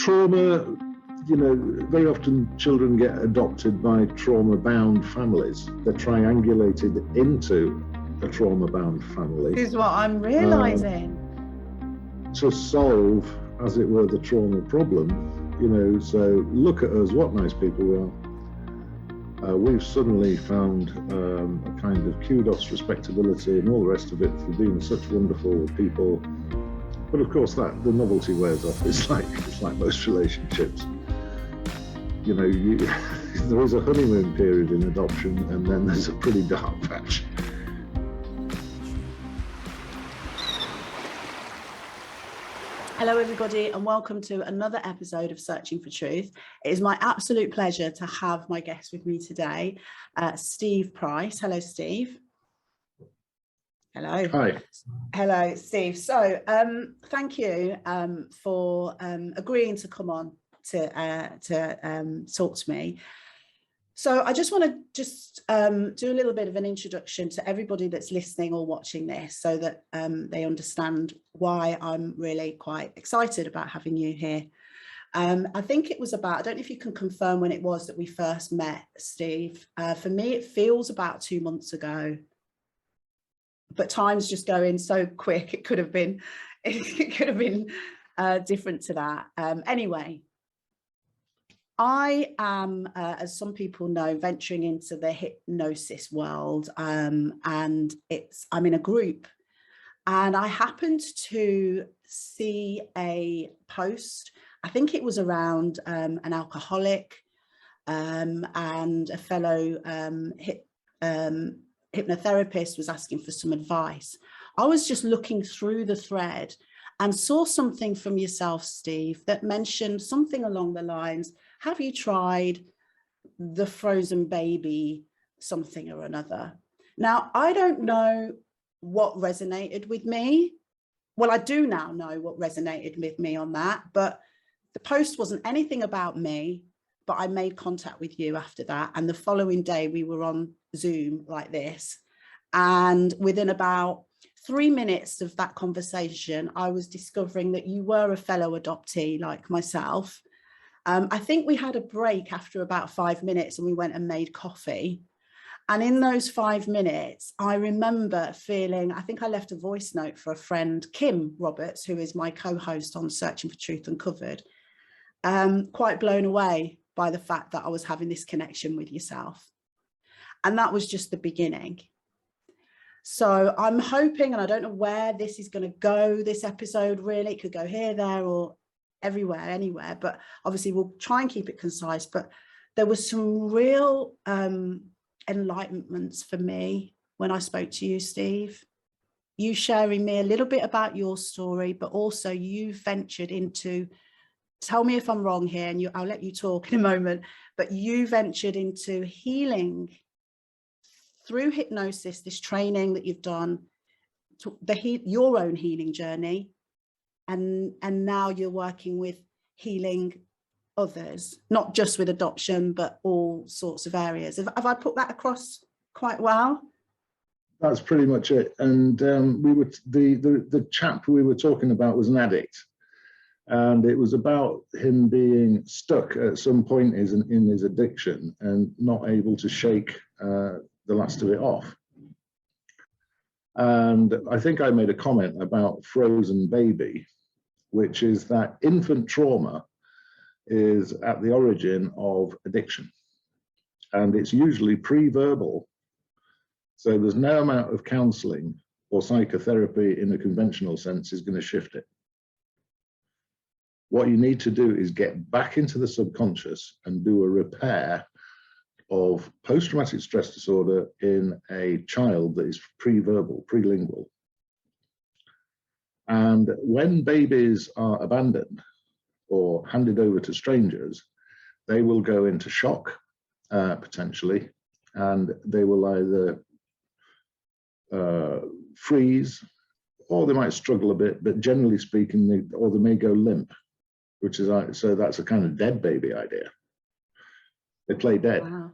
trauma, you know, very often children get adopted by trauma-bound families. They're triangulated into a trauma-bound family. This is what I'm realizing. To solve, as it were, the trauma problem, you know, so look at us, what nice people we are. We've suddenly found a kind of kudos, respectability and all the rest of it for being such wonderful people. But of course that the novelty wears off. It's like most relationships. You know, there is a honeymoon period in adoption and then there's a pretty dark patch. Hello everybody and welcome to another episode of Searching for Truth. It is my absolute pleasure to have my guest with me today, Steve Price. Hello, Steve. Hello. Hi. Hello, Steve. So thank you for agreeing to come on to talk to me. So I just want to do a little bit of an introduction to everybody that's listening or watching this so that they understand why I'm really quite excited about having you here. I think it was about, I don't know if you can confirm when it was that we first met, Steve. For me, it feels about 2 months ago, but time's just going so quick. It could have been different to that. Anyway. I am, as some people know, venturing into the hypnosis world, and I'm in a group, and I happened to see a post. I think it was around an alcoholic and a fellow hypnotherapist was asking for some advice. I was just looking through the thread and saw something from yourself, Steve, that mentioned something along the lines, have you tried the frozen baby something or another? Now, I don't know what resonated with me. Well, I do now know what resonated with me on that, but the post wasn't anything about me, but I made contact with you after that. And the following day we were on Zoom like this. And within about 3 minutes of that conversation, I was discovering that you were a fellow adoptee like myself. I think we had a break after about 5 minutes and we went and made coffee. And in those 5 minutes, I remember feeling, I think I left a voice note for a friend, Kim Roberts, who is my co-host on Searching for Truth Uncovered, quite blown away by the fact that I was having this connection with yourself. And that was just the beginning. So I'm hoping, and I don't know where this is going to go, this episode really, it could go here, there, or everywhere, anywhere, but obviously we'll try and keep it concise. But there was some real enlightenments for me when I spoke to you, Steve. You sharing me a little bit about your story, but also you ventured into, tell me if I'm wrong here, and I'll let you talk in a moment, but you ventured into healing through hypnosis, this training that you've done, your own healing journey, and now you're working with healing others, not just with adoption, but all sorts of areas. Have I put that across quite well? That's pretty much it. And we were the chap we were talking about was an addict, and it was about him being stuck at some point in his addiction and not able to shake the last of it off. And I think I made a comment about frozen baby, which is that infant trauma is at the origin of addiction. And it's usually pre-verbal. So there's no amount of counseling or psychotherapy in a conventional sense is going to shift it. What you need to do is get back into the subconscious and do a repair of post-traumatic stress disorder in a child that is pre-verbal, pre-lingual. And when babies are abandoned or handed over to strangers, they will go into shock, potentially, and they will either freeze, or they might struggle a bit, but generally speaking, they may go limp, which is, so that's a kind of dead baby idea. They play dead. Wow.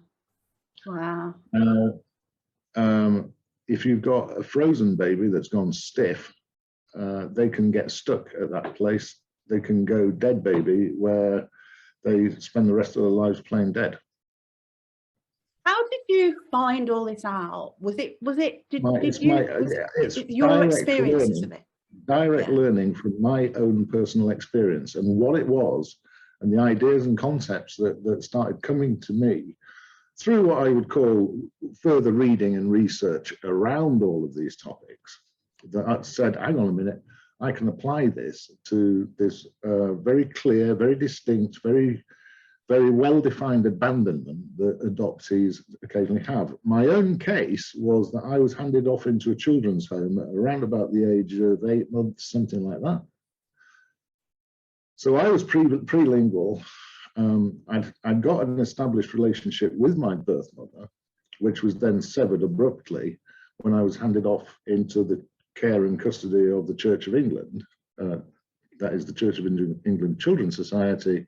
Wow. Now, if you've got a frozen baby that's gone stiff, they can get stuck at that place. they can go dead baby, where they spend the rest of their lives playing dead. How did you find all this out? Was it your experiences of it? Direct learning from my own personal experience, and what it was, and the ideas and concepts that started coming to me through what I would call further reading and research around all of these topics, that I said, hang on a minute, I can apply this to this very clear, very distinct, very well-defined abandonment that adoptees occasionally have. My own case was that I was handed off into a children's home at around about the age of 8 months, something like that. So I was prelingual. I'd got an established relationship with my birth mother, which was then severed abruptly when I was handed off into the care and custody of the Church of England. That is the Church of England Children's Society.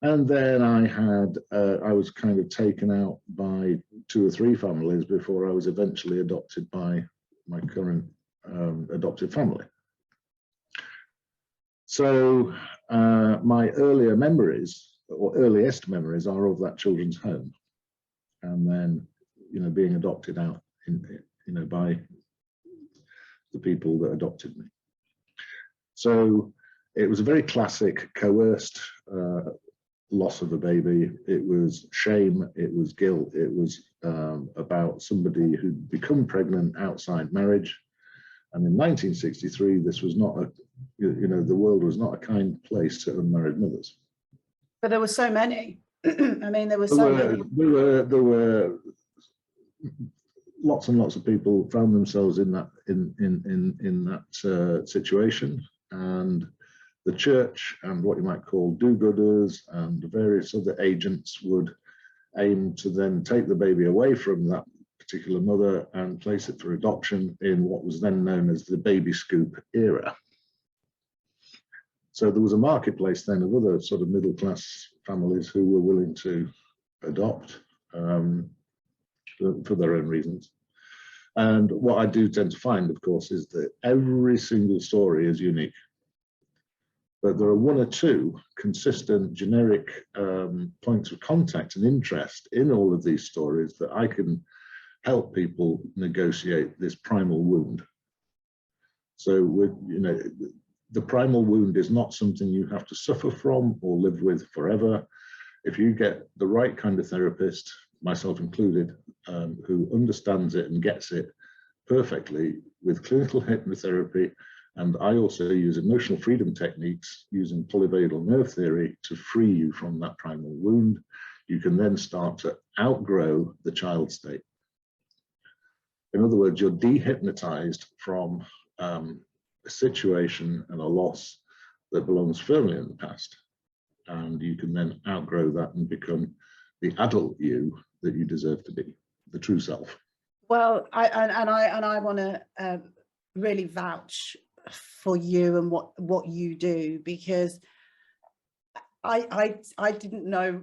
And then I was kind of taken out by 2 or 3 families before I was eventually adopted by my current adopted family. So my earlier memories, or earliest memories, are of that children's home, and then, you know, being adopted out, by the people that adopted me. So it was a very classic coerced loss of a baby. It was shame, it was guilt, it was about somebody who'd become pregnant outside marriage. And in 1963, this was not a, the world was not a kind place to unmarried mothers. But there were so many. I mean, there were so many. There were lots and lots of people found themselves in that situation, and the church and what you might call do-gooders and various other agents would aim to then take the baby away from that particular mother and place it for adoption in what was then known as the baby scoop era. So there was a marketplace then of other sort of middle-class families who were willing to adopt for their own reasons. And what I do tend to find, of course, is that every single story is unique. But there are 1 or 2 consistent, generic points of contact and interest in all of these stories that I can help people negotiate this primal wound. So, the primal wound is not something you have to suffer from or live with forever. If you get the right kind of therapist, myself included, who understands it and gets it perfectly with clinical hypnotherapy, and I also use emotional freedom techniques using polyvagal nerve theory to free you from that primal wound, you can then start to outgrow the child state. In other words, you're dehypnotized from a situation and a loss that belongs firmly in the past, and you can then outgrow that and become the adult you that you deserve to be, the true self. Well, I want to really vouch for you and what you do, because I didn't know,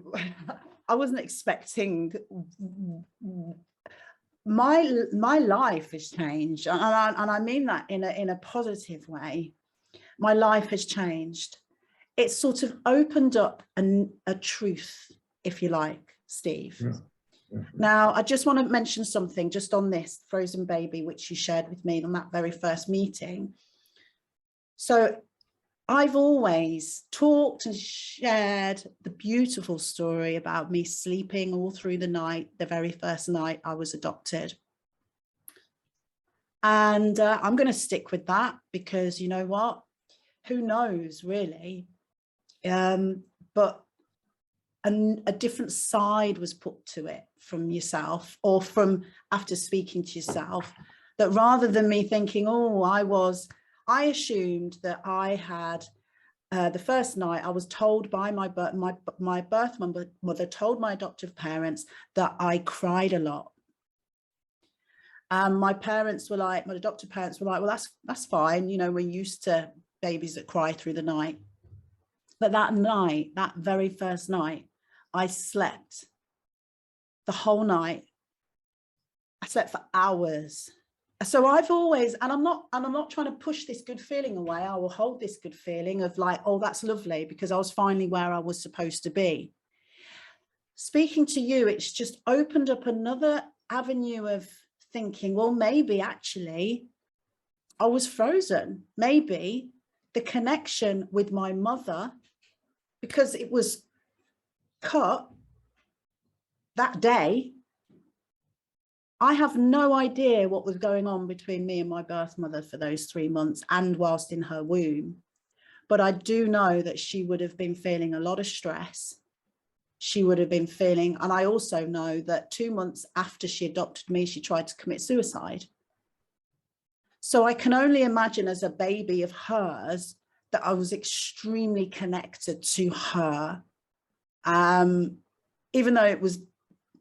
I wasn't expecting. My life has changed, and I mean that in a positive way. My life has changed. It's sort of opened up a truth, if you like, Steve. Yeah. Now, I just want to mention something just on this frozen baby, which you shared with me on that very first meeting. So I've always talked and shared the beautiful story about me sleeping all through the night, the very first night I was adopted. And I'm going to stick with that, because you know what? Who knows, really? But a different side was put to it from yourself, or from after speaking to yourself, that rather than me thinking, oh, I assumed that I had the first night I was told by my birth mother told my adoptive parents that I cried a lot. And my parents were like, my adoptive parents were like, well, that's fine. You know, we're used to babies that cry through the night. But that night, that very first night, I slept the whole night. I slept for hours. so I've always, and I'm not trying to push this good feeling away. I will hold this good feeling of like, oh, that's lovely, because I was finally where I was supposed to be. Speaking to you, it's just opened up another avenue of thinking, well, maybe actually I was frozen. Maybe the connection with my mother, because it was cut that day, I have no idea what was going on between me and my birth mother for those 3 months and whilst in her womb. But I do know that she would have been feeling a lot of stress. She would have been feeling, and I also know that 2 months after she adopted me, she tried to commit suicide. So I can only imagine as a baby of hers that I was extremely connected to her. Even though it was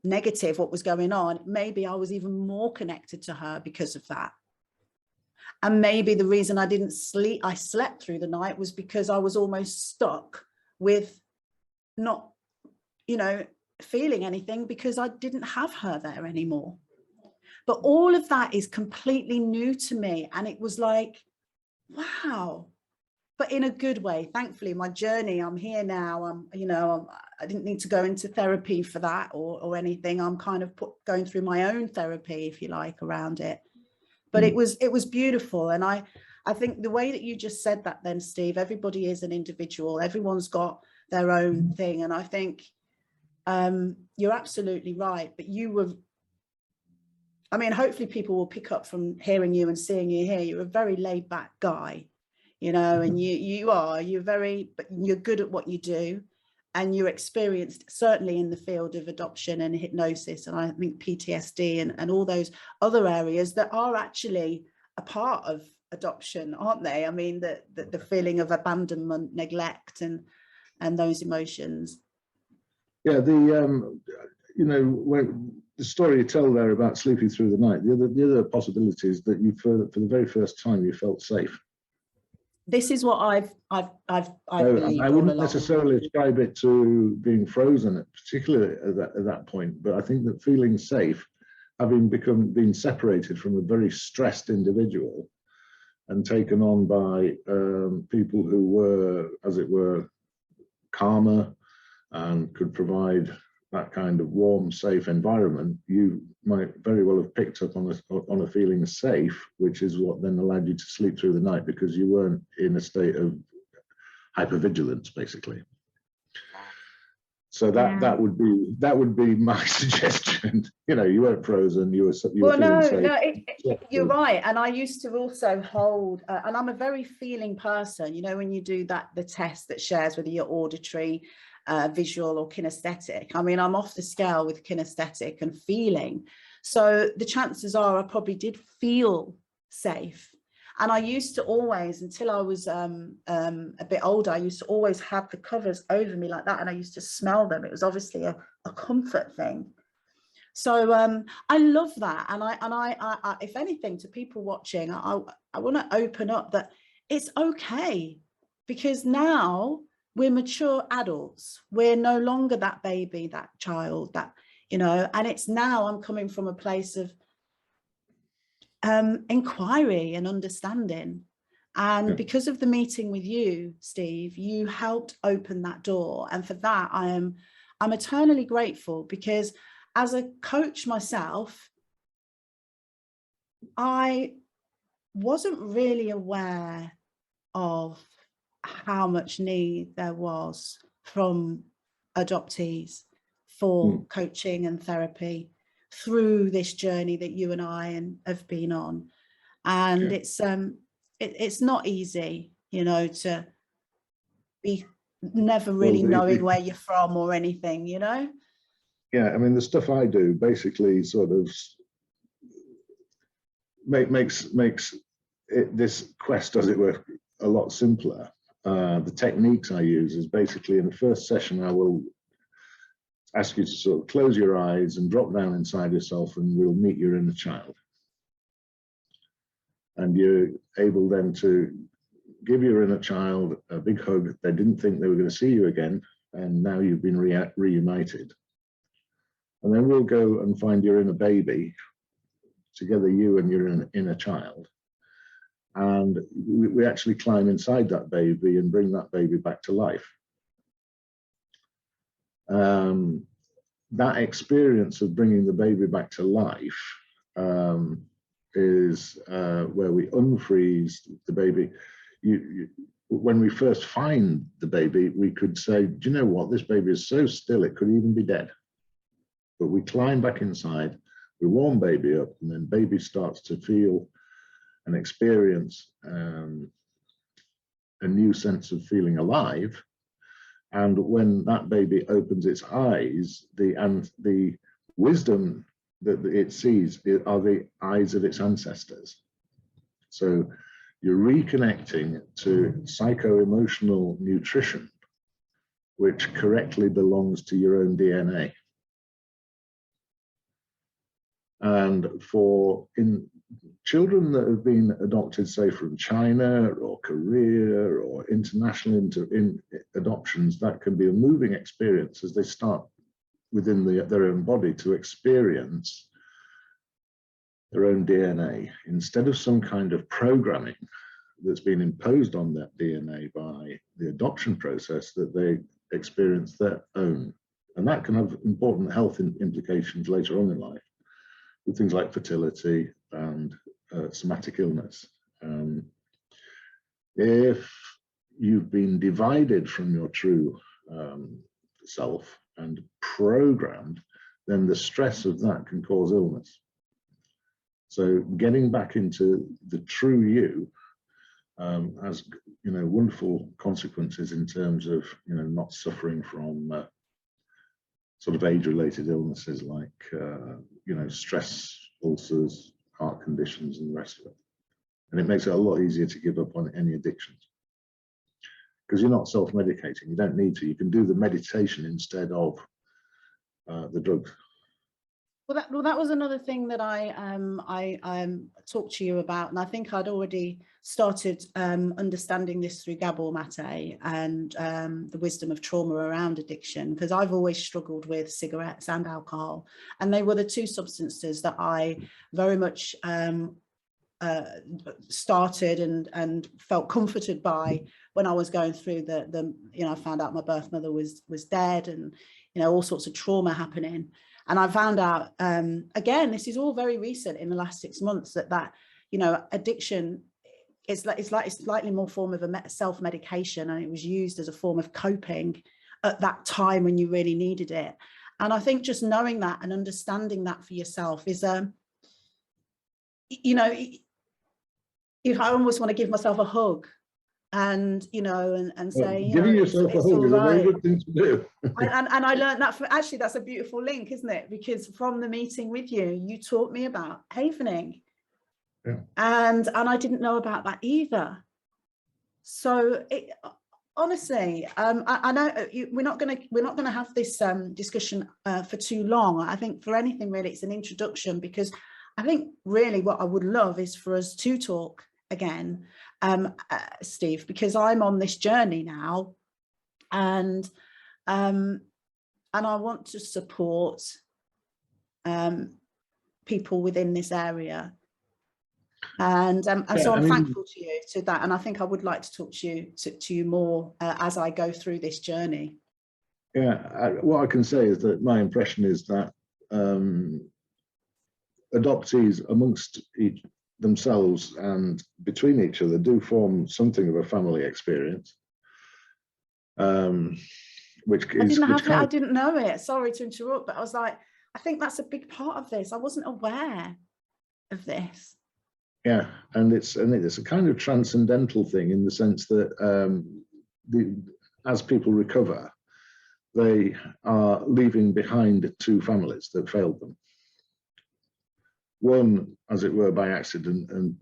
negative what was going on, maybe I was even more connected to her because of that. And maybe the reason I didn't sleep, I slept through the night, was because I was almost stuck with not, you know, feeling anything because I didn't have her there anymore. But all of that is completely new to me. And it was like, wow, but in a good way. Thankfully, my journey, I'm here now. I didn't need to go into therapy for that or anything. I'm kind of going through my own therapy, if you like, around it. But it was beautiful. And I think the way that you just said that then, Steve, everybody is an individual. Everyone's got their own thing. And I think you're absolutely right. But you were, I mean, hopefully people will pick up from hearing you and seeing you here. You're a very laid back guy, you know, and you're good at what you do, and you're experienced certainly in the field of adoption and hypnosis, and I think PTSD and all those other areas that are actually a part of adoption, aren't they? I mean, the feeling of abandonment, neglect, and those emotions. Yeah, when the story you tell there about sleeping through the night, the other possibility is that you, for the very first time, you felt safe. This is what I've believed. I wouldn't necessarily ascribe it to being frozen, particularly at that point, but I think that feeling safe, having been separated from a very stressed individual and taken on by people who were, as it were, calmer and could provide that kind of warm, safe environment, you might very well have picked up on a feeling safe, which is what then allowed you to sleep through the night, because you weren't in a state of hypervigilance, basically. So that would be my suggestion. You know, you weren't frozen. You were feeling safe. You're right. And I used to also hold, and I'm a very feeling person. You know, when you do the test that shares whether you're auditory, visual or kinesthetic. I mean, I'm off the scale with kinesthetic and feeling. So the chances are I probably did feel safe. And I used to always, until I was a bit older, I used to always have the covers over me like that. And I used to smell them. It was obviously a comfort thing. So I love that. And I if anything, to people watching, I want to open up that it's okay, because now we're mature adults. We're no longer that baby, that child, that, you know, and it's now I'm coming from a place of inquiry and understanding. And because of the meeting with you, Steve, you helped open that door. And for that, I'm eternally grateful, because as a coach myself, I wasn't really aware of how much need there was from adoptees for coaching and therapy through this journey that you and I have been on. And it's not easy, you know, to be never really knowing where you're from or anything, you know. Yeah, I mean, the stuff I do basically sort of makes this quest, as it were, a lot simpler. The techniques I use is basically, in the first session, I will ask you to sort of close your eyes and drop down inside yourself, and we'll meet your inner child. And you're able then to give your inner child a big hug. They didn't think they were going to see you again, and now you've been reunited. And then we'll go and find your inner baby, together, you and your inner child, and we actually climb inside that baby and bring that baby back to life. That experience of bringing the baby back to life is where we unfreeze the baby. When we first find the baby, we could say, do you know what, this baby is so still it could even be dead. But we climb back inside, we warm baby up, and then baby starts to feel and experience a new sense of feeling alive. And when that baby opens its eyes, the wisdom that it sees are the eyes of its ancestors. So you're reconnecting to psycho-emotional nutrition, which correctly belongs to your own DNA. And in children that have been adopted, say from China or Korea or international adoptions, that can be a moving experience as they start within their own body to experience their own DNA instead of some kind of programming that's been imposed on that DNA by the adoption process, that they experience their own. And that can have important health implications later on in life, with things like fertility and somatic illness. If you've been divided from your true self and programmed, then the stress of that can cause illness. So getting back into the true you has, wonderful consequences in terms of, not suffering from sort of age-related illnesses like, stress, ulcers, heart conditions, and the rest of it. And it makes it a lot easier to give up on any addictions because you're not self-medicating. You don't need to. You can do the meditation instead of the drugs. Well, that was another thing that I talked to you about, and I think I'd already started understanding this through Gabor Mate and the wisdom of trauma around addiction, because I've always struggled with cigarettes and alcohol, and they were the two substances that I very much started and felt comforted by when I was going through I found out my birth mother was dead, and all sorts of trauma happening. And I found out, again, this is all very recent in the last 6 months, that addiction is like it's slightly more form of a self-medication, and it was used as a form of coping at that time when you really needed it. And I think just knowing that and understanding that for yourself is, if I almost want to give myself a hug and say, giving yourself a hug is a very good thing to do. and I learned that actually that's a beautiful link, isn't it? Because from the meeting with you, you taught me about havening, and I didn't know about that either. So honestly, I know we're not going to have this discussion for too long. I think for anything really, it's an introduction, because I think really what I would love is for us to talk again, Steve, because I'm on this journey now, and I want to support people within this area, and so I'm thankful to you to that, and I think I would like to talk to you more as I go through this journey. What I can say is that my impression is that adoptees amongst themselves and between each other do form something of a family experience, which is I didn't know it. Sorry to interrupt, but I was like, I think that's a big part of this. I wasn't aware of this. And it's a kind of transcendental thing, in the sense that as people recover, they are leaving behind two families that failed them. One, as it were, by accident, and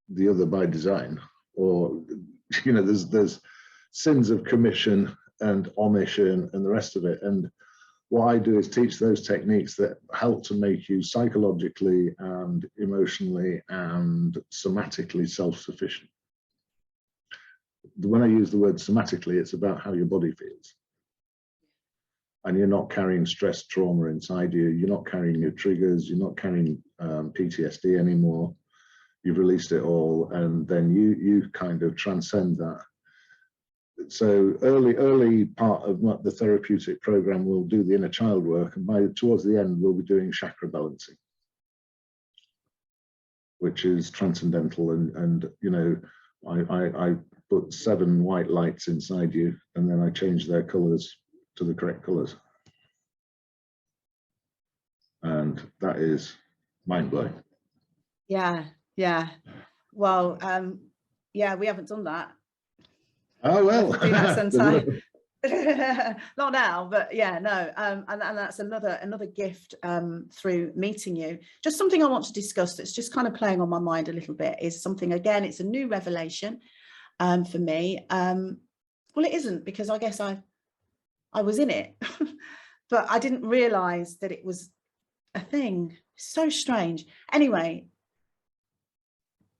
the other by design. Or, there's sins of commission and omission and the rest of it. And what I do is teach those techniques that help to make you psychologically and emotionally and somatically self-sufficient. When I use the word somatically, it's about how your body feels. and you're not carrying stress trauma inside you. You're not carrying your triggers. You're not carrying PTSD anymore. You've released it all, and then you kind of transcend that. So early part of the therapeutic program, we'll do the inner child work, and towards the end, we'll be doing chakra balancing, which is transcendental. And you know, I put 7 white lights inside you, and then I change their colors to the correct colors, and that is mind-blowing. Yeah. Well, yeah, we haven't done that. Oh well, do that sometime. Not now, but yeah, no, and that's another gift through meeting you. Just something I want to discuss that's just kind of playing on my mind a little bit is something, again, it's a new revelation for me. Well, it isn't, because I guess I was in it, but I didn't realize that it was a thing. So strange. Anyway,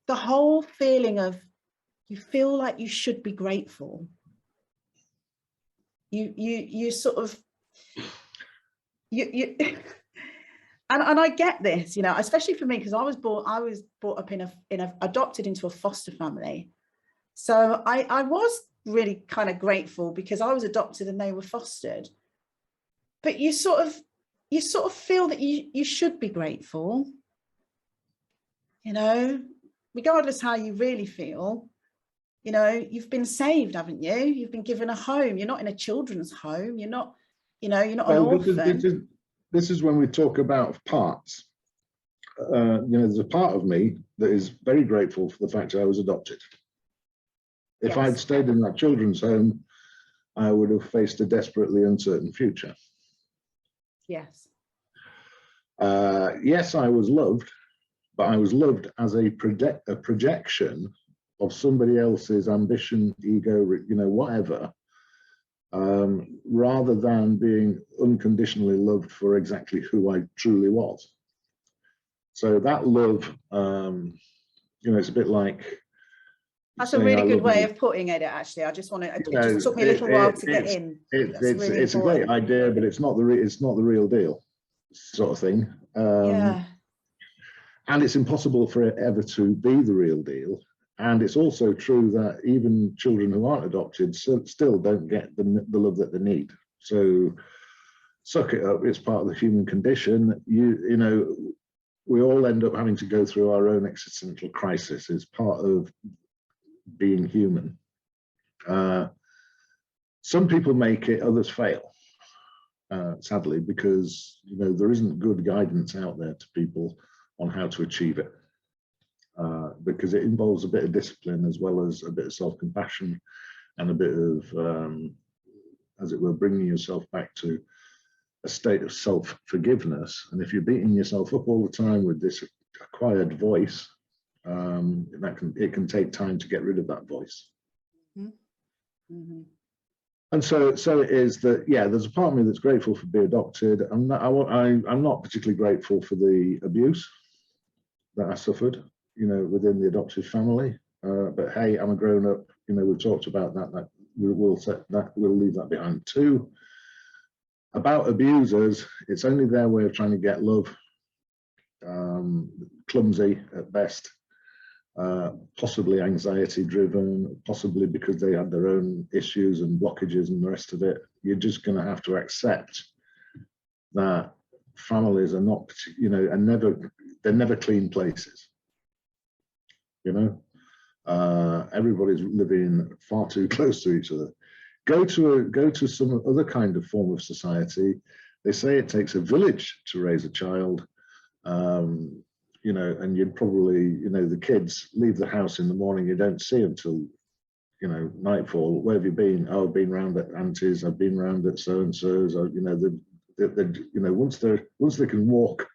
the whole feeling of, you feel like you should be grateful. You sort of, you and I get this, you know, especially for me, because I was brought up adopted into a foster family. So I was really kind of grateful because I was adopted and they were fostered. But you sort of feel that you should be grateful, you know, regardless how you really feel. You know, you've been saved, haven't you? You've been given a home. You're not in a children's home. You're not, you know, you're not an orphan. This is when we talk about parts. You know, there's a part of me that is very grateful for the fact that I was adopted. If I'd stayed in that children's home, I would have faced a desperately uncertain future. Yes. Yes, I was loved, but I was loved as a projection of somebody else's ambition, ego, you know, whatever, rather than being unconditionally loved for exactly who I truly was. So that love, you know, it's a bit like... That's a really good way of putting it, actually. I just want to, it just took me a little while to get in. It's a great idea, but it's not the real deal, sort of thing. Yeah. And it's impossible for it ever to be the real deal. And it's also true that even children who aren't adopted still don't get the love that they need. So suck it up. It's part of the human condition. You know, we all end up having to go through our own existential crisis. It's part of being human. Some people make it, others fail, sadly, because, you know, there isn't good guidance out there to people on how to achieve it. Because it involves a bit of discipline as well as a bit of self-compassion and a bit of, as it were, bringing yourself back to a state of self-forgiveness. And if you're beating yourself up all the time with this acquired voice, it can take time to get rid of that voice. Mm-hmm. And so it is that, yeah, there's a part of me that's grateful for being adopted. I'm not particularly grateful for the abuse that I suffered, you know, within the adoptive family. But hey, I'm a grown up, you know, we've talked about that we'll leave that behind too. About abusers, it's only their way of trying to get love, clumsy at best, possibly anxiety driven, possibly because they had their own issues and blockages and the rest of it. You're just going to have to accept that families are not, you know, they're never clean places. You know, everybody's living far too close to each other. Go to some other kind of form of society. They say it takes a village to raise a child, you know, and you'd probably, you know, the kids leave the house in the morning, you don't see them till, you know, nightfall. Where have you been? Oh, I've been round at auntie's, I've been round at so and so's. You know, you know, once they can walk,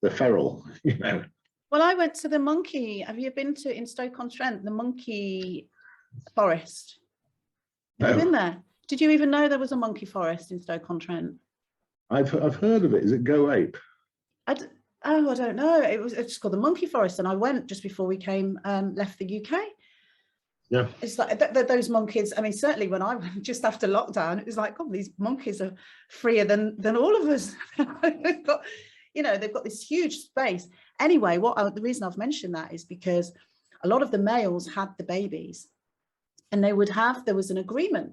they're feral. You know. Well, I went to the monkey. Have you been to in Stoke-on-Trent, the monkey forest? Have you been there? Did you even know there was a monkey forest in Stoke-on-Trent? I've heard of it. Is it Go Ape? I don't know. It's called the monkey forest, and I went just before we left the UK. Yeah. It's like those monkeys. I mean, certainly when I went just after lockdown, it was like, God, these monkeys are freer than all of us. They've got, they've got this huge space. Anyway, the reason I've mentioned that is because a lot of the males had the babies, and there was an agreement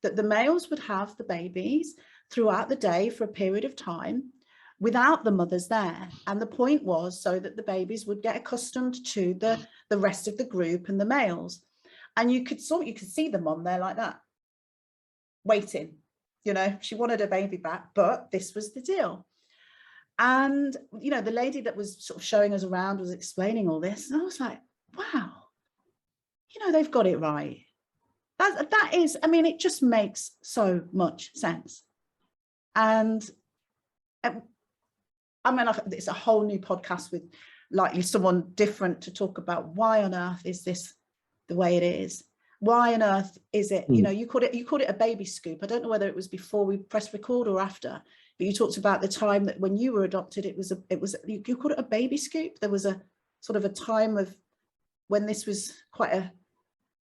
that the males would have the babies throughout the day for a period of time without the mothers there. And the point was so that the babies would get accustomed to the rest of the group and the males. And you could see the mom there like that, waiting. She wanted her baby back, but this was the deal. And, the lady that was sort of showing us around was explaining all this. And I was like, wow, they've got it right. That is, I mean, it just makes so much sense. And I mean, it's a whole new podcast with likely someone different to talk about why on earth is this the way it is? Why on earth is it? You called it a baby scoop. I don't know whether it was before we pressed record or after, but you talked about the time that when you were adopted, you called it a baby scoop. There was a sort of a time of when this was quite a.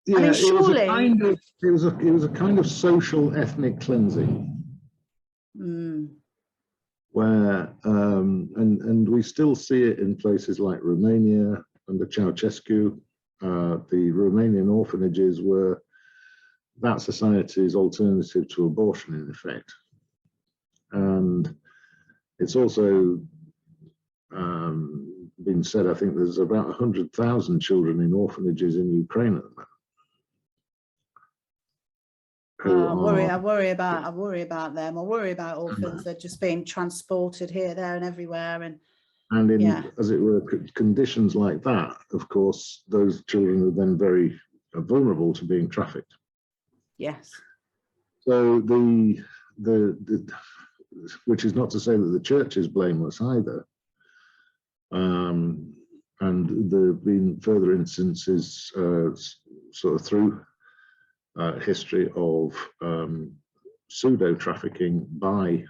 Yeah, I mean, surely it was a kind of social ethnic cleansing. Where and we still see it in places like Romania under Ceausescu. The Romanian orphanages were that society's alternative to abortion, in effect. And it's also been said, I think there's about 100,000 children in orphanages in Ukraine at the moment. I worry about them. I worry about orphans. They're just being transported here, there, and everywhere. And in, as it were, conditions like that, of course, those children are then very vulnerable to being trafficked. Yes. So which is not to say that the church is blameless either. And there have been further instances sort of through history of pseudo-trafficking by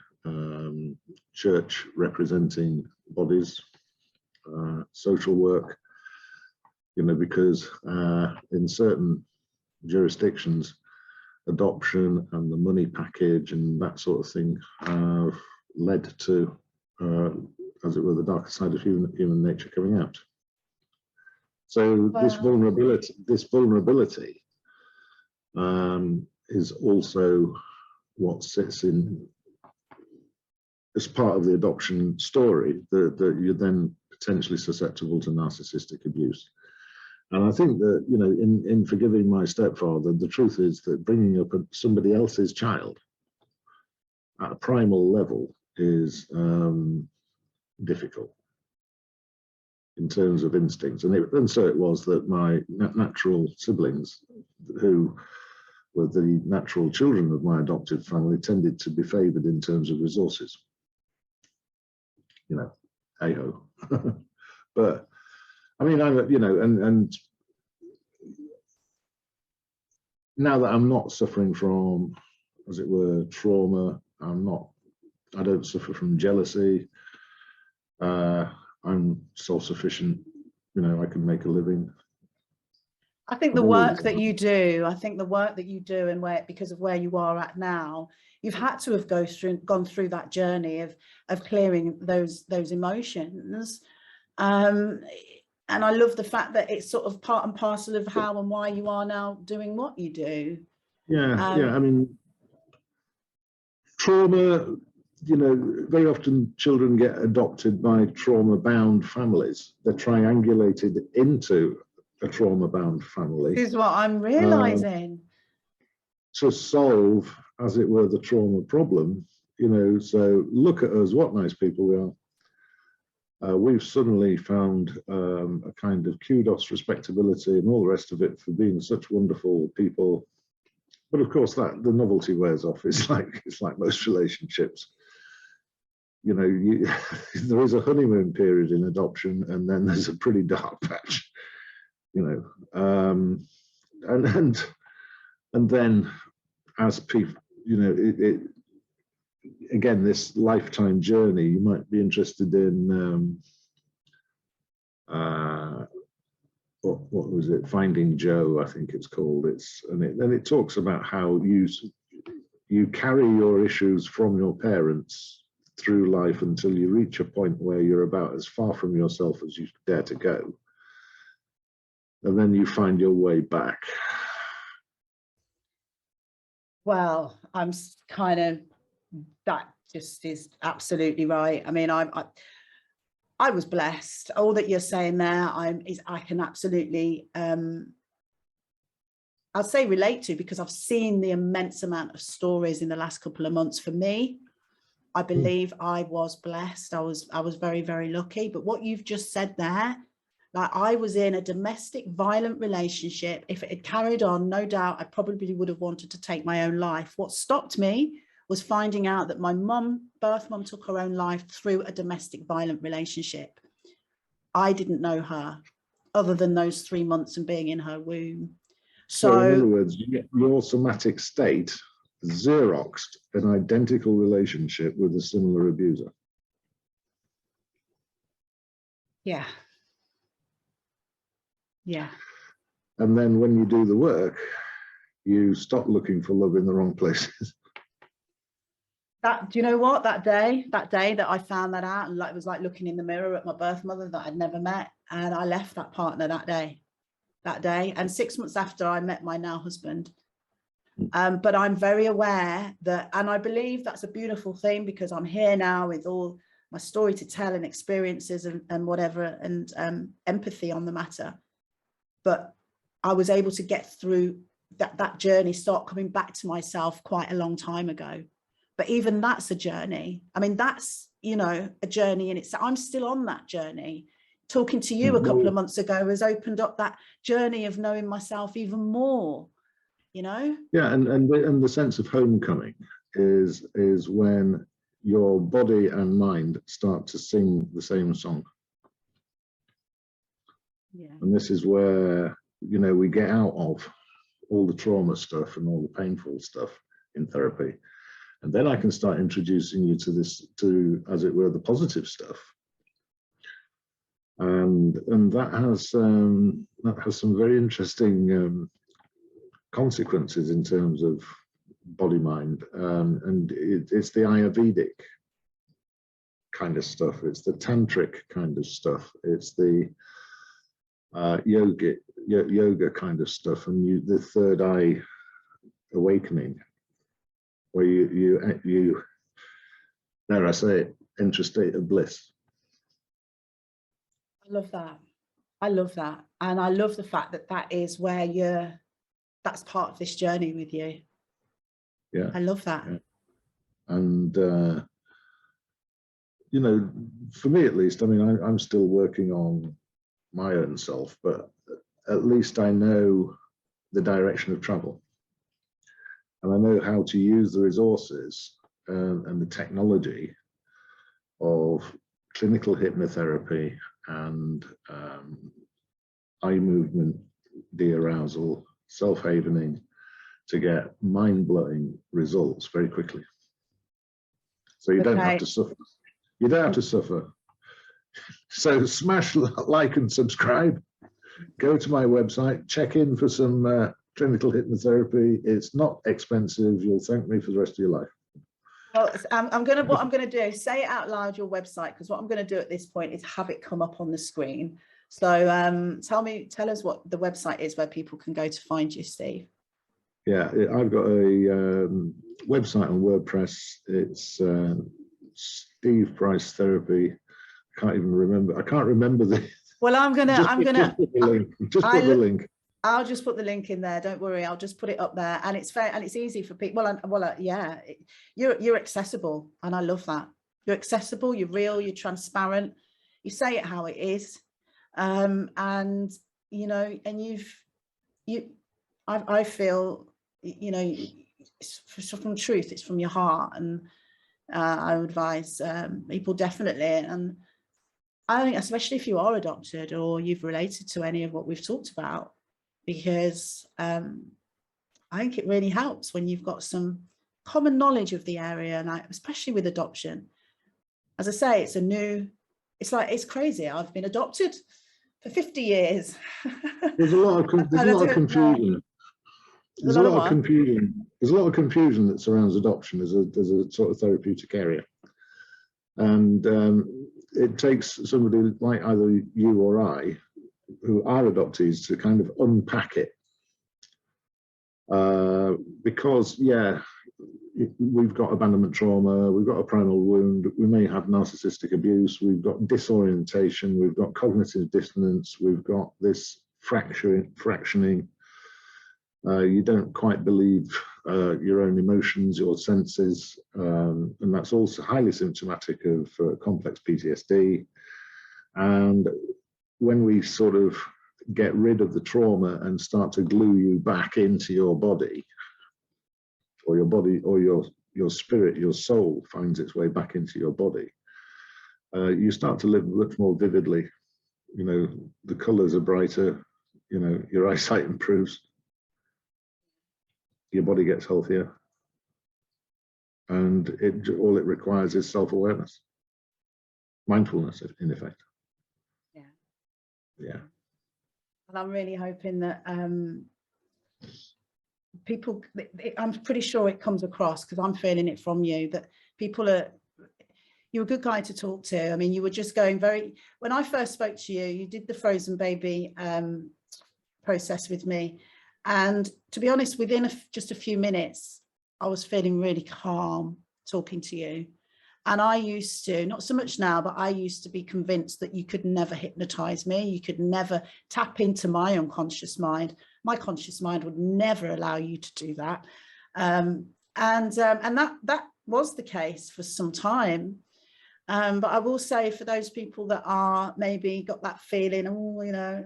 church representing bodies, social work, because in certain jurisdictions, adoption and the money package and that sort of thing have led to, as it were, the darker side of human nature coming out. So this vulnerability is also what sits in as part of the adoption story, that you're then potentially susceptible to narcissistic abuse. And I think that, in forgiving my stepfather, the truth is that bringing up somebody else's child at a primal level is difficult in terms of instincts. And so it was that my natural siblings, who were the natural children of my adopted family, tended to be favoured in terms of resources. Hey-ho. But I mean, and now that I'm not suffering from, as it were, trauma, I don't suffer from jealousy. I'm self-sufficient, I can make a living. I think the work that you do, and because of where you are at now, you've had to have gone through that journey of clearing those emotions. And I love the fact that it's sort of part and parcel of how and why you are now doing what you do. Yeah, I mean, trauma, very often children get adopted by trauma-bound families. They're triangulated into a trauma-bound family. This is what I'm realizing. To solve, as it were, the trauma problem, so look at us, what nice people we are. We've suddenly found a kind of kudos, respectability, and all the rest of it for being such wonderful people. But of course, the novelty wears off. It's like most relationships. There is a honeymoon period in adoption, and then there's a pretty dark patch. And then as people, again, this lifetime journey, you might be interested in what was it? Finding Joe, I think it's called. And it talks about how you carry your issues from your parents through life until you reach a point where you're about as far from yourself as you dare to go. And then you find your way back. Well, I'm kind of, that just is absolutely right. I mean, I was blessed. All that you're saying there, I can absolutely, I'll say relate to, because I've seen the immense amount of stories in the last couple of months. For me, I believe I was blessed. I was very, very lucky. But what you've just said there, like, I was in a domestic violent relationship. If it had carried on, no doubt I probably would have wanted to take my own life. What stopped me was finding out that my birth mum took her own life through a domestic violent relationship. I didn't know her other than those 3 months and being in her womb. So in other words, your somatic state Xeroxed an identical relationship with a similar abuser. Yeah. Yeah. And then when you do the work, you stop looking for love in the wrong places. Do you know what, that day that I found that out, and it was like looking in the mirror at my birth mother that I'd never met, and I left that partner that day. And 6 months after, I met my now husband. But I'm very aware that, and I believe that's a beautiful thing, because I'm here now with all my story to tell and experiences and whatever, and empathy on the matter. But I was able to get through that journey, start coming back to myself quite a long time ago. But even that's a journey. I mean, that's, a journey in itself. I'm still on that journey. Talking to you a couple of months ago has opened up that journey of knowing myself even more, Yeah, and the sense of homecoming is when your body and mind start to sing the same song. Yeah. And this is where, we get out of all the trauma stuff and all the painful stuff in therapy. And then I can start introducing you to, as it were, the positive stuff. And that has some very interesting consequences in terms of body mind. And it's the Ayurvedic kind of stuff. It's the tantric kind of stuff. It's the yoga kind of stuff, and the third eye awakening, where you dare I say it, enter a state of bliss. I love that. And I love the fact that is where that's part of this journey with you. Yeah, I love that. Yeah. And for me at least, I mean, I'm still working on my own self, but at least I know the direction of travel, and I know how to use the resources and the technology of clinical hypnotherapy and eye movement de-arousal, self-havening, to get mind-blowing results very quickly. So you don't have to suffer. You don't have to suffer. So smash like and subscribe. Go to my website, check in for some clinical hypnotherapy. It's not expensive. You'll thank me for the rest of your life. Well, what I'm gonna do is say it out loud, your website, because what I'm gonna do at this point is have it come up on the screen. So tell us what the website is where people can go to find you, Steve. Yeah, I've got a website on WordPress. It's Steve Price Therapy. I can't remember the. Well, just put the link. I'll just put the link in there. Don't worry. I'll just put it up there, and it's fair and it's easy for people. Yeah, you're accessible, and I love that. You're accessible. You're real. You're transparent. You say it how it is, and and I feel, it's from truth. It's from your heart, and I would advise people definitely. And I think, especially if you are adopted or you've related to any of what we've talked about, because I think it really helps when you've got some common knowledge of the area, and especially with adoption. As I say, it's crazy. I've been adopted for 50 years. There's a lot of confusion. There's a lot of confusion. There's a lot of confusion that surrounds adoption as a sort of therapeutic area, and it takes somebody like either you or I, who are adoptees, to kind of unpack it, because we've got abandonment trauma, we've got a primal wound, we may have narcissistic abuse, we've got disorientation, we've got cognitive dissonance, we've got this fractioning. You don't quite believe your own emotions, your senses, and that's also highly symptomatic of complex PTSD. And when we sort of get rid of the trauma and start to glue you back into your body, or your spirit, your soul finds its way back into your body, you start to live much more vividly. You know, the colors are brighter, you know, your eyesight improves, your body gets healthier, and all it requires is self-awareness, mindfulness, in effect. Yeah. And I'm really hoping that people, I'm pretty sure it comes across, because I'm feeling it from you, that people you're a good guy to talk to. I mean, you were just going when I first spoke to you, you did the frozen baby process with me. And to be honest, within just a few minutes, I was feeling really calm talking to you. And I used to, not so much now, but I used to be convinced that you could never hypnotize me. You could never tap into my unconscious mind. My conscious mind would never allow you to do that. And that was the case for some time. But I will say, for those people that are maybe got that feeling, oh, you know,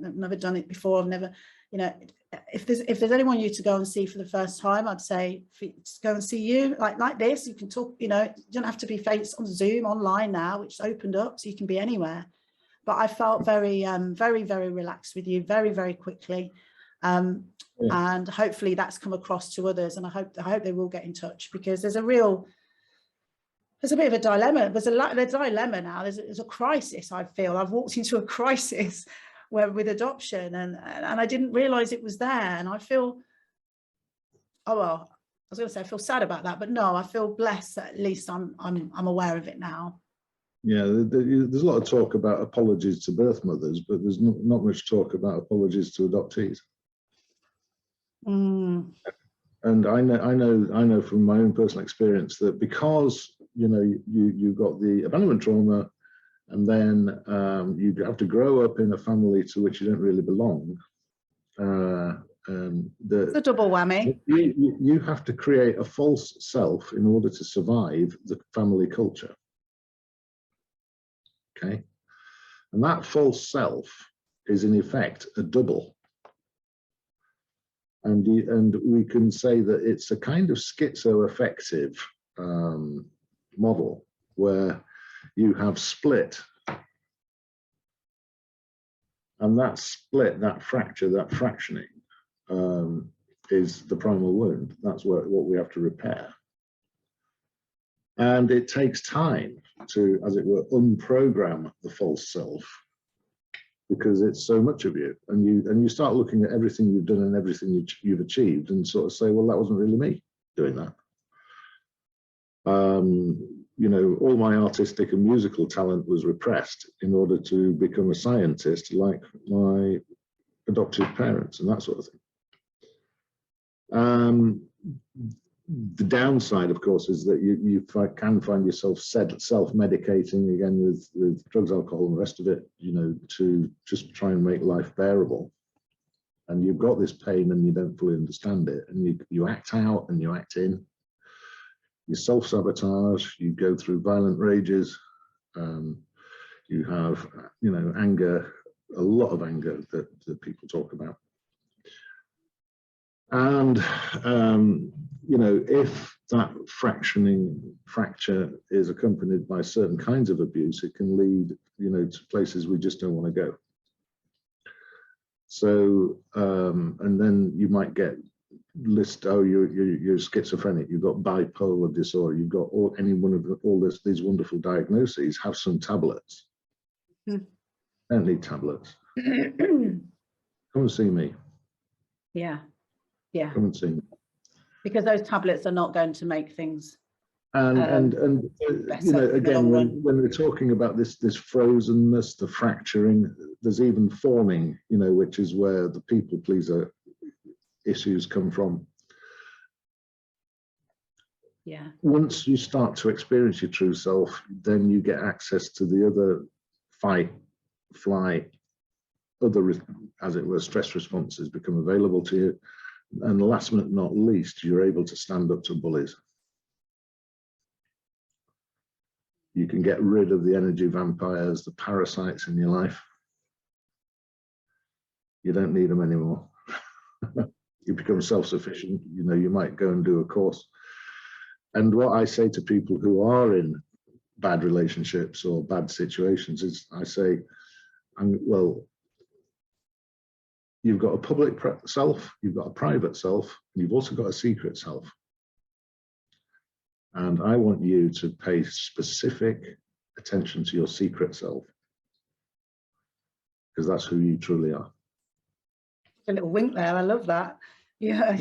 I've never done it before, I've never, you know, if there's anyone you to go and see for the first time, I'd say just go and see you like this. You can talk, you know, you don't have to be face on Zoom, online now, which opened up, so you can be anywhere. But I felt very, very relaxed with you very, very quickly. And hopefully that's come across to others. And I hope they will get in touch, because there's a bit of a dilemma. There's a dilemma now. There's a crisis. I feel I've walked into a crisis with adoption, and I didn't realize it was there. And I feel, oh well, I was going to say I feel sad about that, but no, I feel blessed that at least I'm aware of it now. Yeah, there's a lot of talk about apologies to birth mothers, but there's not much talk about apologies to adoptees. And I know from my own personal experience that because, you know, you got the abandonment trauma, and then you have to grow up in a family to which you don't really belong. It's a double whammy. You have to create a false self in order to survive the family culture. Okay, and that false self is in effect a double. And we can say that it's a kind of schizoaffective model, where you have split, and that split, that fracture, that fractioning is the primal wound. That's what we have to repair. And it takes time to, as it were, unprogram the false self, because it's so much of you, and you start looking at everything you've done and everything you've achieved, and sort of say, well, that wasn't really me doing that. You know, all my artistic and musical talent was repressed in order to become a scientist like my adoptive parents, and that sort of thing. The downside, of course, is that you can find yourself self-medicating again with drugs, alcohol, and the rest of it, you know, to just try and make life bearable. And you've got this pain and you don't fully understand it, and you act out and you act in. You self-sabotage, you go through violent rages, you have, you know, anger, a lot of anger that people talk about. And, you know, if that fracture is accompanied by certain kinds of abuse, it can lead, you know, to places we just don't want to go. So, and then you might get you're schizophrenic, you've got bipolar disorder, you've got any one of these wonderful diagnoses, have some tablets. Don't need tablets. Come and see me. Yeah, yeah. Come and see me. Because those tablets are not going to make things And you know, again, when we're talking about this frozenness, the fracturing, there's even fawning, you know, which is where the people pleaser issues come from. Yeah. Once you start to experience your true self, then you get access to the other fight, flight, other, as it were, stress responses become available to you. And last but not least, you're able to stand up to bullies. You can get rid of the energy vampires, the parasites in your life. You don't need them anymore. You become self-sufficient. You know, you might go and do a course. And what I say to people who are in bad relationships or bad situations is, I say, well, you've got a public self, you've got a private self, and you've also got a secret self. And I want you to pay specific attention to your secret self, because that's who you truly are. A little wink there, I love that. Yeah.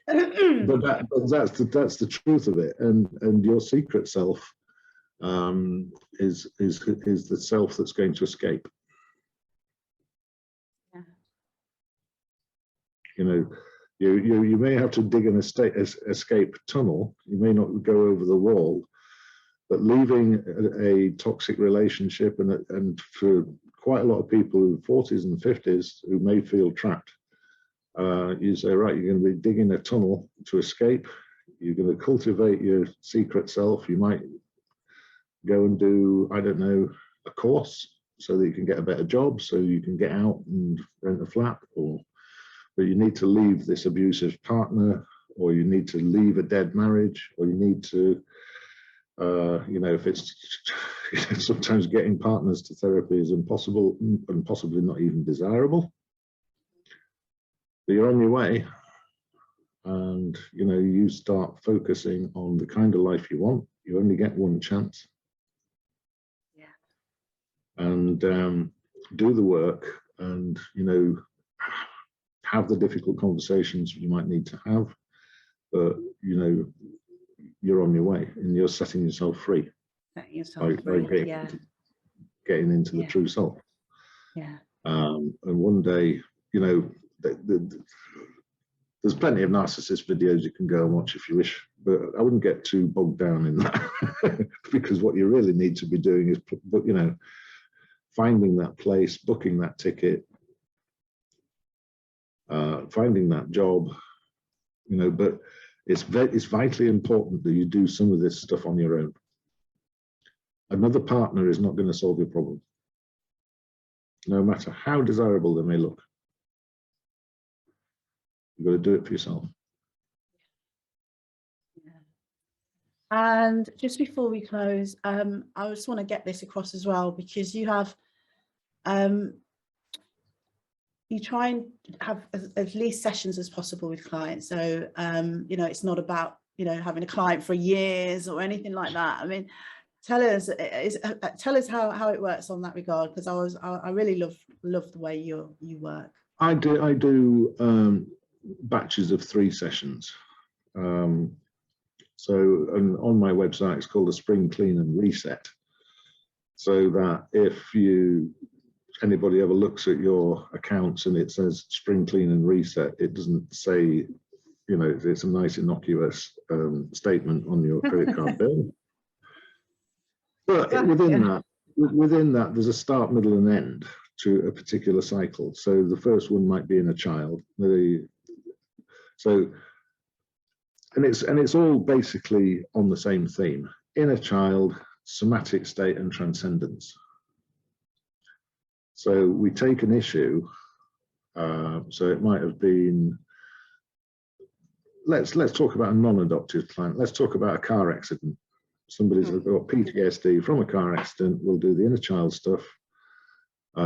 But that's the truth of it. And your secret self is the self that's going to escape. Yeah. You know, you may have to dig an escape tunnel. You may not go over the wall, but leaving a toxic relationship, and for quite a lot of people in 40s and 50s who may feel trapped, you say, right, you're going to be digging a tunnel to escape. You're going to cultivate your secret self. You might go and do, I don't know, a course so that you can get a better job, so you can get out and rent a flat, but you need to leave this abusive partner, or you need to leave a dead marriage, or you need to, you know, if it's sometimes getting partners to therapy is impossible and possibly not even desirable. But you're on your way, and you know, you start focusing on the kind of life you want. You only get one chance. Yeah. And do the work, and you know, have the difficult conversations you might need to have, but you know, you're on your way, and you're setting yourself free. Setting yourself free. Yeah. Getting into the true self. Yeah. And one day, you know, there's plenty of narcissist videos you can go and watch if you wish, but I wouldn't get too bogged down in that because what you really need to be doing is, you know, finding that place, booking that ticket, finding that job, you know. But it's vitally important that you do some of this stuff on your own. Another partner is not going to solve your problem, no matter how desirable they may look. You've got to do it for yourself. Yeah. And just before we close, I just want to get this across as well, because you have, you try and have as least sessions as possible with clients. So, you know, it's not about, you know, having a client for years or anything like that. I mean, tell us how it works on that regard, because I really love the way you work. I do batches of 3 sessions. So on my website, it's called a Spring Clean and Reset. So that if anybody ever looks at your accounts and it says Spring Clean and Reset, it doesn't say, you know, it's a nice innocuous statement on your credit card bill. But within that, there's a start, middle, and end to a particular cycle. So the first one might be in a child. And it's all basically on the same theme: inner child, somatic state, and transcendence. So we take an issue. So it might have been. Let's talk about a non-adoptive client. Let's talk about a car accident. Somebody's got PTSD from a car accident. We'll do the inner child stuff,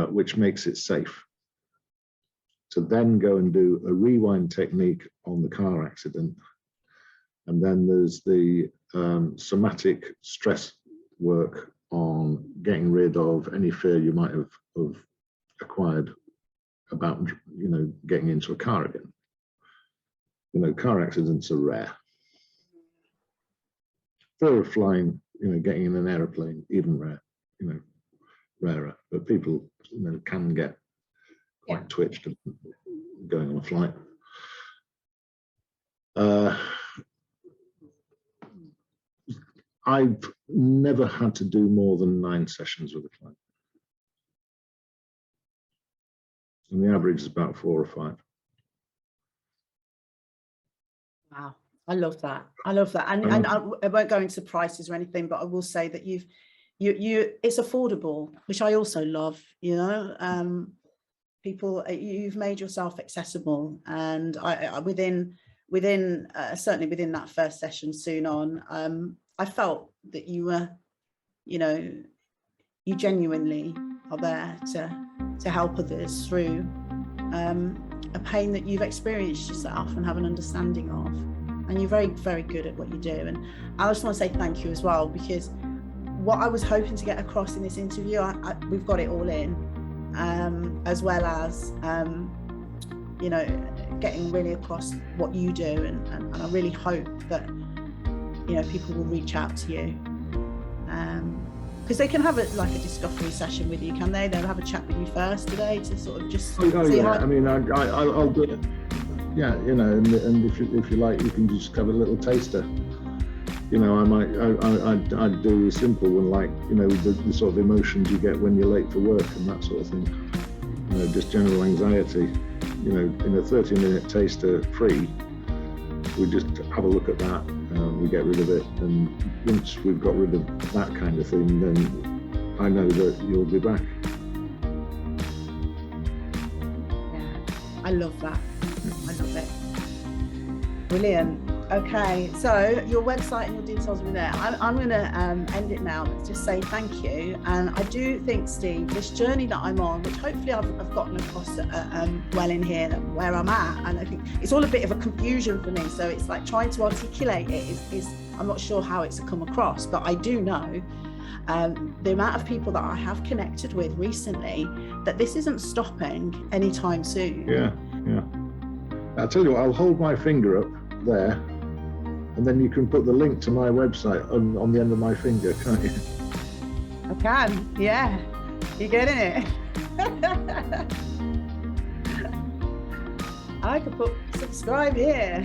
which makes it safe. To then go and do a rewind technique on the car accident. And then there's the somatic stress work on getting rid of any fear you might have acquired about, getting into a car again. Car accidents are rare. Fear of flying, getting in an aeroplane, even rare, rarer. But people, can get quite twitched going on a flight. I've never had to do more than 9 sessions with a client. And the average is about 4 or 5. Wow, I love that. I love that. And I won't go into prices or anything, but I will say that you it's affordable, which I also love. People, you've made yourself accessible, and I within certainly within that first session soon on, I felt that you were, you genuinely are there to help others through a pain that you've experienced yourself and have an understanding of. And you're very, very good at what you do. And I just want to say thank you as well, because what I was hoping to get across in this interview, we've got it all in, as well as, getting really across what you do. And I really hope that, people will reach out to you. Because they can have a discovery session with you, can they? They'll have a chat with you first today to sort of just see how... I mean, I'll do it. Yeah, and if you like, you can just have a little taster. I'd do a simple one, like, the sort of emotions you get when you're late for work and that sort of thing. Just general anxiety. In a 30-minute taster free, we just have a look at that. We get rid of it, and once we've got rid of that kind of thing, then I know that you'll be back. Yeah, I love that. I love it. Brilliant. Okay, so your website and your details are there. I'm going to end it now. Let's just say thank you. And I do think, Steve, this journey that I'm on, which hopefully I've gotten across well in here, where I'm at, and I think it's all a bit of a confusion for me. So it's like trying to articulate it is I'm not sure how it's come across, but I do know the amount of people that I have connected with recently, that this isn't stopping anytime soon. Yeah. I'll tell you what, I'll hold my finger up there, and then you can put the link to my website on the end of my finger, can't you? I can, yeah. You getting it? I could put subscribe here.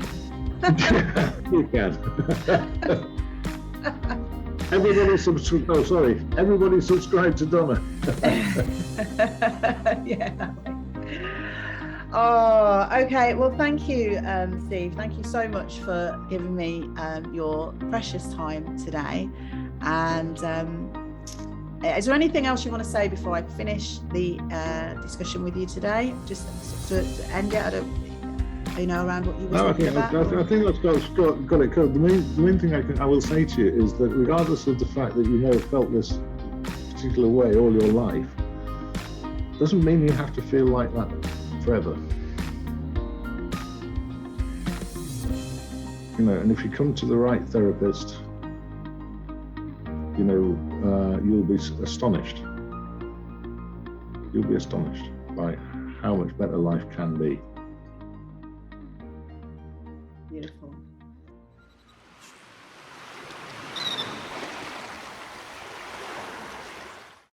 You can. Everybody subscribe to Donna. Yeah. Oh, okay. Well, thank you, Steve. Thank you so much for giving me your precious time today. And is there anything else you want to say before I finish the discussion with you today? Just to end it, around what you were talking about? I think that's got it covered. The main thing I will say to you is that regardless of the fact that you may have felt this particular way all your life, doesn't mean you have to feel like that forever. And if you come to the right therapist, you'll be astonished. You'll be astonished by how much better life can be. Beautiful.